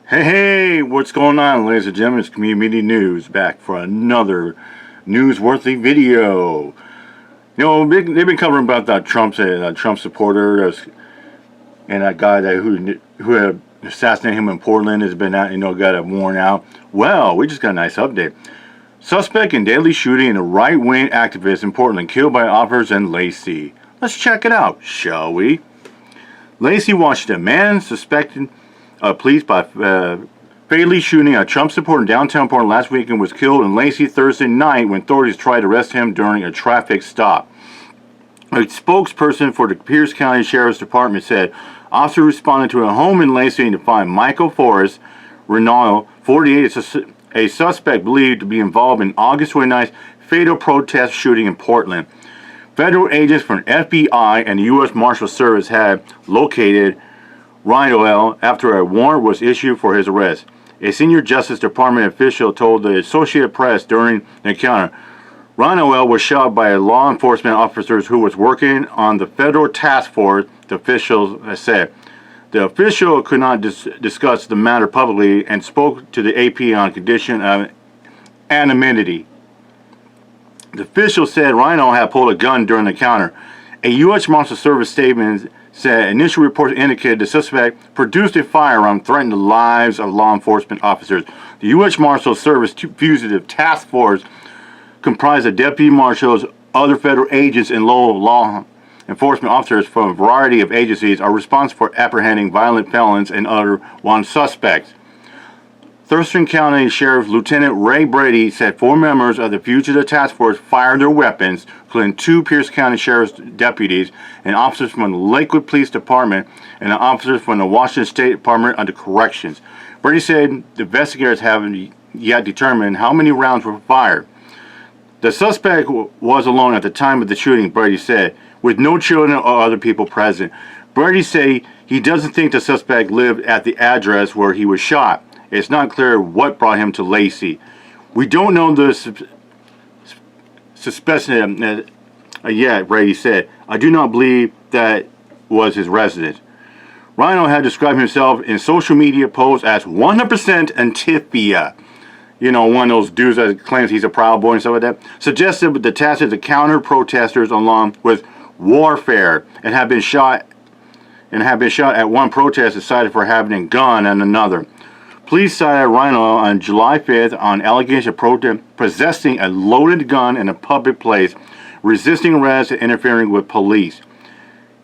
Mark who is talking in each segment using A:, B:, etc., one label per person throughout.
A: Hey, what's going on, ladies and gentlemen? It's Community News back for another newsworthy video. They've been covering about that Trump supporter and that guy who had assassinated him in Portland has been out, got a warrant out. Well, we just got a nice update. Suspect in deadly shooting in a right-wing activist in Portland killed by officers in Lacey. Let's check it out, shall we? Lacey, Washington. Man suspected police by fatally shooting a Trump supporter in downtown Portland last weekend was killed in Lacey Thursday night when authorities tried to arrest him during a traffic stop. A spokesperson for the Pierce County Sheriff's Department said officers responded to a home in Lacey to find Michael Reinoehl, 48, a suspect believed to be involved in August 29th fatal protest shooting in Portland. Federal agents from FBI and the U.S. Marshal Service had located Reinoehl after a warrant was issued for his arrest. A senior Justice Department official told the Associated Press during the encounter, Reinoehl was shot by a law enforcement officer who was working on the federal task force, the officials said. The official could not discuss the matter publicly and spoke to the AP on condition of anonymity. The official said Reinoehl had pulled a gun during the encounter. A U.S. Marshal Service statement said initial reports indicated the suspect produced a firearm threatening the lives of law enforcement officers. The U.S. Marshal Service Fugitive Task Force, comprised of deputy marshals, other federal agents, and local law enforcement officers from a variety of agencies, are responsible for apprehending violent felons and other wanted suspects. Thurston County Sheriff Lieutenant Ray Brady said 4 members of the Fugitive Task Force fired their weapons, including 2 Pierce County Sheriff's deputies, and officers from the Lakewood Police Department, and officers from the Washington State Department of Corrections. Brady said the investigators haven't yet determined how many rounds were fired. The suspect was alone at the time of the shooting, Brady said, with no children or other people present. Brady said he doesn't think the suspect lived at the address where he was shot. It's not clear what brought him to Lacey. We don't know the suspicion yet, Brady said. I do not believe that was his residence. Reinoehl had described himself in social media posts as 100% Antifa. One of those dudes that claims he's a Proud Boy and stuff like that. Suggested the tactics to counter protesters along with warfare and have been shot at one protest decided for having a gun and another. Police cited Reinoehl on July 5th on allegations of possessing a loaded gun in a public place, resisting arrest and interfering with police.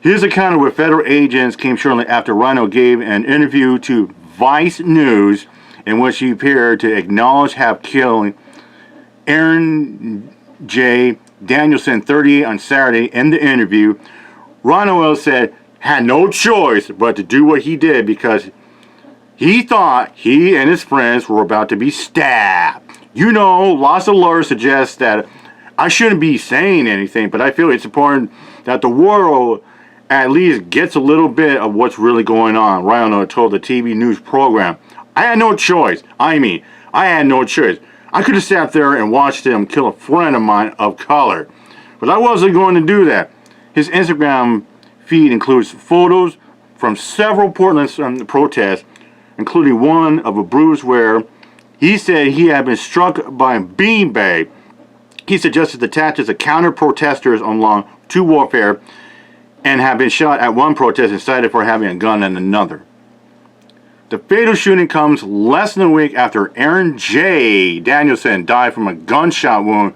A: His encounter with federal agents came shortly after Reinoehl gave an interview to Vice News in which he appeared to acknowledge have killed Aaron J. Danielson, 38, on Saturday. In the interview, Reinoehl said had no choice but to do what he did because he thought he and his friends were about to be stabbed. Lots of lawyers suggest that I shouldn't be saying anything, but I feel it's important that the world at least gets a little bit of what's really going on. Reinoehl told the TV news program, I had no choice. I had no choice. I could have sat there and watched him kill a friend of mine of color, but I wasn't going to do that. His Instagram feed includes photos from several Portland protests, including one of a bruise where he said he had been struck by a beanbag. He suggested the tactics of counter-protesters along to warfare and have been shot at one protest and cited for having a gun in another. The fatal shooting comes less than a week after Aaron J. Danielson died from a gunshot wound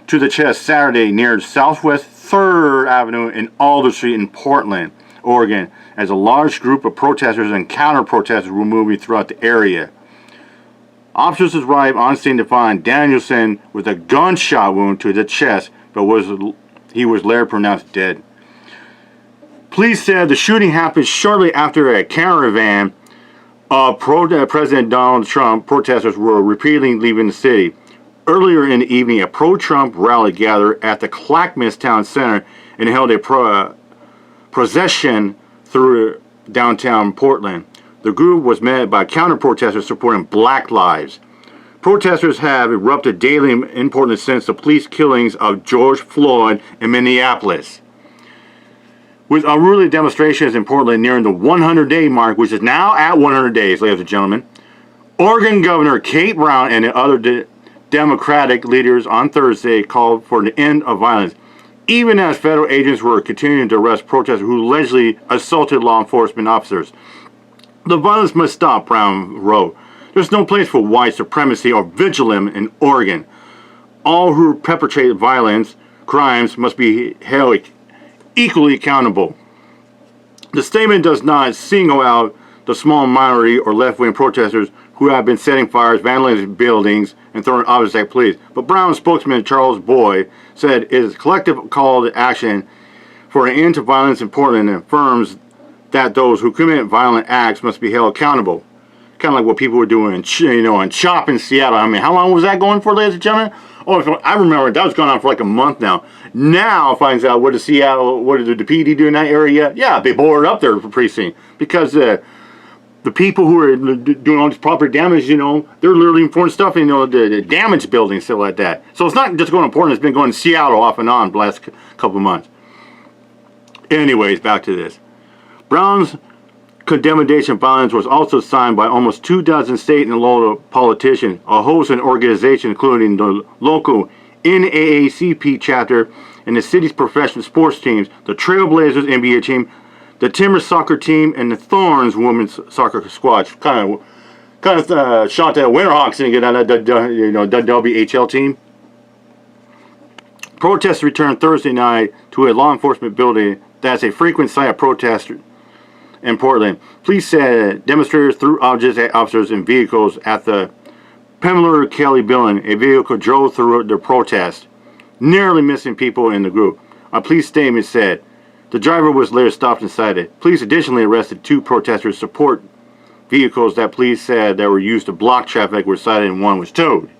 A: to the chest Saturday near Southwest 3rd Avenue in Alder Street in Portland, Oregon, as a large group of protesters and counter-protesters were moving throughout the area. Officers arrived on scene to find Danielson with a gunshot wound to the chest, but he was later pronounced dead. Police said the shooting happened shortly after a caravan of President Donald Trump protesters were repeatedly leaving the city. Earlier in the evening, a pro-Trump rally gathered at the Clackamas Town Center and held a procession through downtown Portland. The group was met by counter-protesters supporting Black Lives. Protesters have erupted daily in Portland since the police killings of George Floyd in Minneapolis. With unruly demonstrations in Portland nearing the 100-day mark, which is now at 100 days, ladies and gentlemen, Oregon Governor Kate Brown and the other Democratic leaders on Thursday called for the end of violence, even as federal agents were continuing to arrest protesters who allegedly assaulted law enforcement officers. The violence must stop, Brown wrote. There's no place for white supremacy or vigilance in Oregon. All who perpetrate violence, crimes must be held equally accountable. The statement does not single out the small minority or left-wing protesters who have been setting fires, vandalizing buildings, and throwing objects at police. But Brown spokesman Charles Boyd said it is a collective call to action for an end to violence in Portland and affirms that those who commit violent acts must be held accountable. Kind of like what people were doing in CHOP in Seattle. I mean, how long was that going for, ladies and gentlemen? Oh, I remember that was going on for like a month now. Now finds out what did the PD do in that area? Yeah, they boarded up their precinct because the people who are doing all this property damage, they're literally informing stuff in the damaged buildings, stuff like that. So it's not just going to Portland, it's been going to Seattle off and on the last couple of months. Anyways, back to this. Brown's condemnation of violence was also signed by almost 24 state and local politicians, a host of organizations including the local NAACP chapter and the city's professional sports teams, the Trailblazers NBA team, the Timber soccer team, and the Thorns women's soccer squad. Kind of shot that Winterhawks and get on the WHL team. Protests returned Thursday night to a law enforcement building that's a frequent site of protest in Portland. Police said demonstrators threw objects at officers and vehicles at the Pamela Kelly building. A vehicle drove through the protest, nearly missing people in the group. A police statement said the driver was later stopped and cited. Police additionally arrested 2 protesters. Support vehicles that police said that were used to block traffic were cited and one was towed.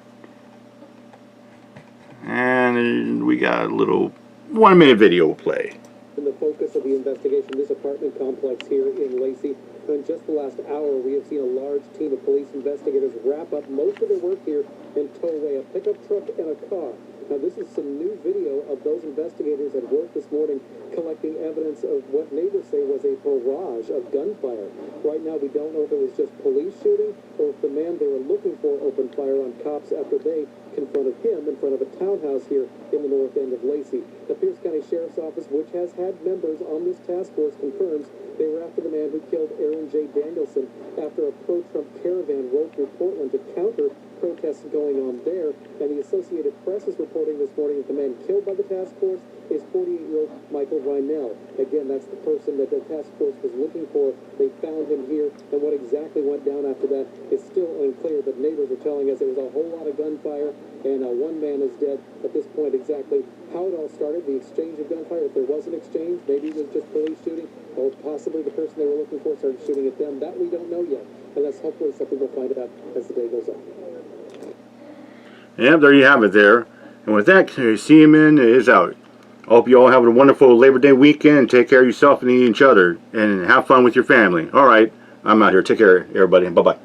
A: And we got a little 1-minute video we'll play.
B: In the focus of the investigation, this apartment complex here in Lacey. In just the last hour, we have seen a large team of police investigators wrap up most of their work here and tow away a pickup truck and a car. Now, this is some new video of those investigators at work this morning collecting evidence of what neighbors say was a barrage of gunfire. Right now, we don't know if it was just police shooting or if the man they were looking for opened fire on cops after they confronted him in front of a townhouse here in the north end of Lacey. The Pierce County Sheriff's Office, which has had members on this task force, confirms they were after the man who killed Aaron J. Danielson after a pro-Trump caravan rode through Portland to counter protests going on there. And the Associated Press is reporting this morning that the man killed by the task force is 48-year-old Michael Reinoehl. Again, that's the person that the task force was looking for. They found him here, and what exactly went down after that is still unclear, but neighbors are telling us there was a whole lot of gunfire, and one man is dead. At this point, exactly how it all started, the exchange of gunfire, if there was an exchange, maybe it was just police shooting, or possibly the person they were looking for started shooting at them. That we don't know yet, and that's hopefully something we'll find out as the day goes on.
A: Yep, there you have it there. And with that, CMN is out. I hope you all have a wonderful Labor Day weekend. Take care of yourself and each other. And have fun with your family. All right, I'm out here. Take care, everybody. Bye-bye.